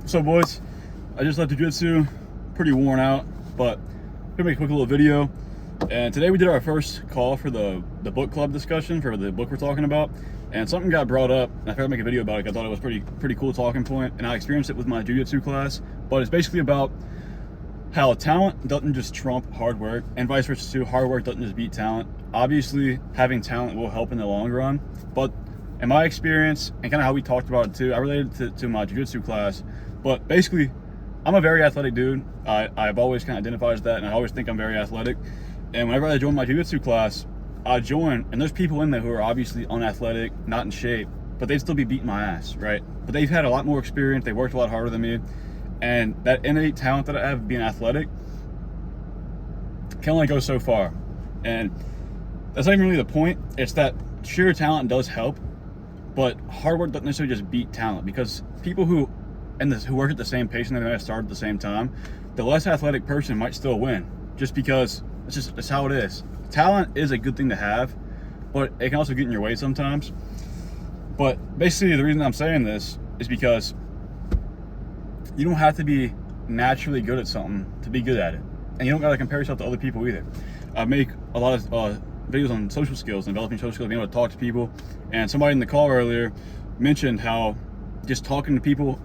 So boys, I just left jiu-jitsu, pretty worn out, but I'm gonna make a quick little video. And today we did our first call for the book club discussion for the book we're talking about. And something got brought up, and I figured I'd make a video about it. I thought it was pretty cool talking point, and I experienced it with my jiu-jitsu class. But it's basically about how talent doesn't just trump hard work, and vice versa too. Hard work doesn't just beat talent. Obviously, having talent will help in the long run, but in my experience, and kind of how we talked about it too, I related to my jiu-jitsu class. But basically, I'm a very athletic dude. I've always kind of identified as that, and I always think I'm very athletic. And whenever I join my jiu-jitsu class, I join, and there's people in there who are obviously unathletic, not in shape, but they'd still be beating my ass, right? But they've had a lot more experience, they worked a lot harder than me, and that innate talent that I have being athletic can only go so far. And that's not even really the point. It's that sheer talent does help, but hard work doesn't necessarily just beat talent, because people who work at the same pace and they might have started at the same time, the less athletic person might still win, just because it's how it is. Talent is a good thing to have, but it can also get in your way sometimes. But basically, the reason I'm saying this is because you don't have to be naturally good at something to be good at it, and you don't gotta compare yourself to other people either. I make a lot of videos on social skills and developing social skills, being able to talk to people. And somebody in the call earlier mentioned how just talking to people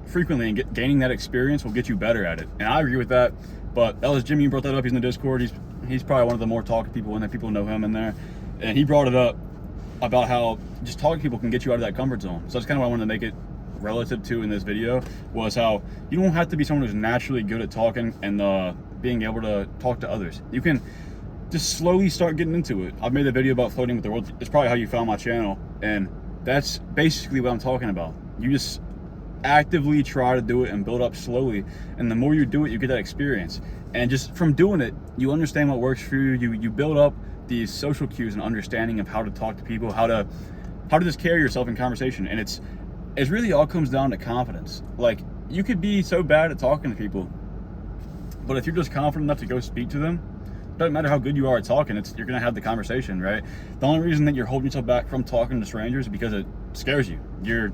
frequently and gaining that experience will get you better at it, and I agree with that. But that was Jimmy who brought that up. He's in the Discord. He's probably one of the more talking people in there. People know him in there, and he brought it up about how just talking to people can get you out of that comfort zone. So that's kind of what I wanted to make it relative to in this video, was how you don't have to be someone who's naturally good at talking and being able to talk to others. You can just slowly start getting into it. I've made a video about floating with the world. It's probably how you found my channel, and that's basically what I'm talking about. You just actively try to do it and build up slowly, and the more you do it, you get that experience, and just from doing it, you understand what works for you. You build up these social cues and understanding of how to talk to people, how to just carry yourself in conversation. And it's really all comes down to confidence. Like, you could be so bad at talking to people, but if you're just confident enough to go speak to them, doesn't matter how good you are at talking, you're gonna have the conversation, right? The only reason that you're holding yourself back from talking to strangers is because it scares you. You're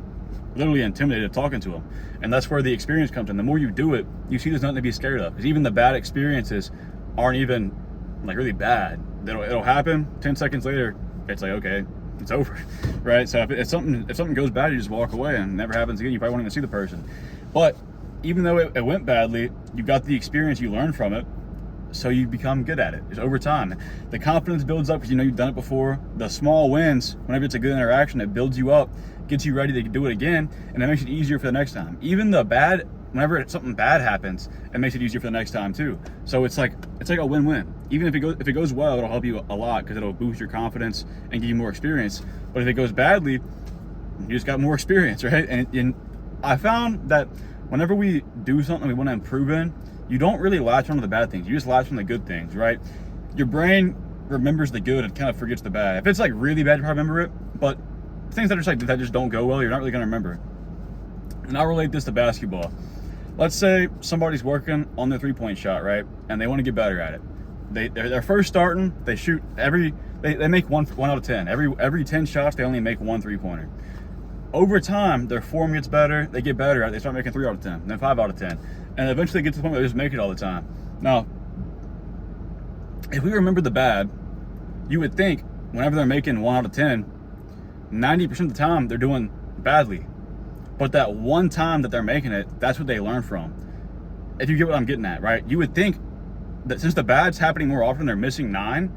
literally intimidated of talking to them, and that's where the experience comes in. The more you do it, you see there's nothing to be scared of, because even the bad experiences aren't even like really bad. It'll happen 10 seconds later, it's like, okay, it's over, right? So if something goes bad, you just walk away and it never happens again. You probably won't even see the person. But even though it went badly, you got the experience, you learned from it, so you become good at it. It's over time. The confidence builds up because you know you've done it before. The small wins, whenever it's a good interaction, it builds you up, gets you ready to do it again, and it makes it easier for the next time. Even the bad, whenever something bad happens, it makes it easier for the next time too. So it's like a win-win. Even if it goes well, it'll help you a lot because it'll boost your confidence and give you more experience. But if it goes badly, you just got more experience, right? And I found that whenever we do something we want to improve in, you don't really latch onto the bad things. You just latch on the good things, right? Your brain remembers the good and kind of forgets the bad. If it's like really bad, you probably remember it, but things that are like that just don't go well, you're not really gonna remember. And I'll relate this to basketball. Let's say somebody's working on their three-point shot, right? And they want to get better at it. They're first starting, they shoot they make one out of 10. Every 10 shots, they only make one three-pointer. Over time, their form gets better, they get better at it, they start making 3 out of 10, then 5 out of 10. And eventually get to the point where they just make it all the time. Now, if we remember the bad, you would think whenever they're making 1 out of 10, 90% of the time they're doing badly. But that one time that they're making it, that's what they learn from. If you get what I'm getting at, right? You would think that since the bad's happening more often, they're missing 9,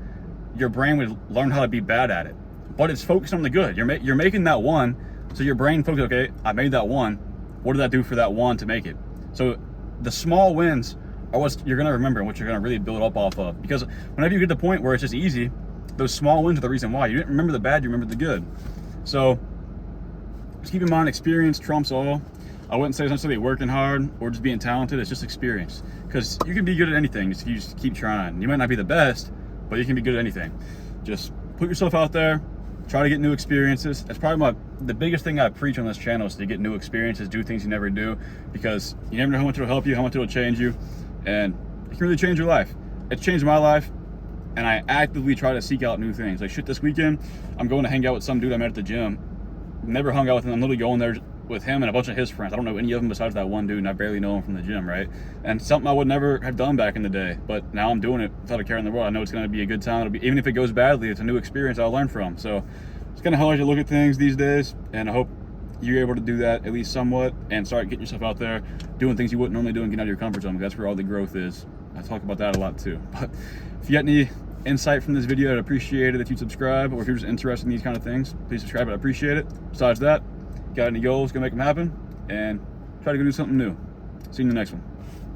your brain would learn how to be bad at it. But it's focused on the good. You're making that 1, so your brain focuses, okay, I made that 1. What did I do for that 1 to make it? So the small wins are what you're gonna remember and what you're gonna really build up off of. Because whenever you get to the point where it's just easy, those small wins are the reason why. You didn't remember the bad, you remembered the good. So just keep in mind, experience trumps all. I wouldn't say it's necessarily working hard or just being talented, it's just experience. Because you can be good at anything if you just keep trying. You might not be the best, but you can be good at anything. Just put yourself out there, try to get new experiences. That's probably the biggest thing I preach on this channel, is to get new experiences, do things you never do, because you never know how much it'll help you, how much it'll change you, and it can really change your life. It's changed my life, and I actively try to seek out new things. Like shit, this weekend, I'm going to hang out with some dude I met at the gym. Never hung out with him. I'm literally going there with him and a bunch of his friends. I don't know any of them besides that one dude, and I barely know him from the gym, right? And something I would never have done back in the day, but now I'm doing it without a care in the world. I know it's going to be a good time. It'll be, even if it goes badly, it's a new experience I'll learn from. So it's kind of how I should look at things these days, and I hope you're able to do that at least somewhat and start getting yourself out there, doing things you wouldn't normally do and getting out of your comfort zone. That's where all the growth is. I talk about that a lot too. But if you got any insight from this video, I'd appreciate it if you'd subscribe, or if you're just interested in these kind of things, please subscribe. I'd appreciate it. Besides that, got any goals, gonna make them happen, and try to go do something new. See you in the next one.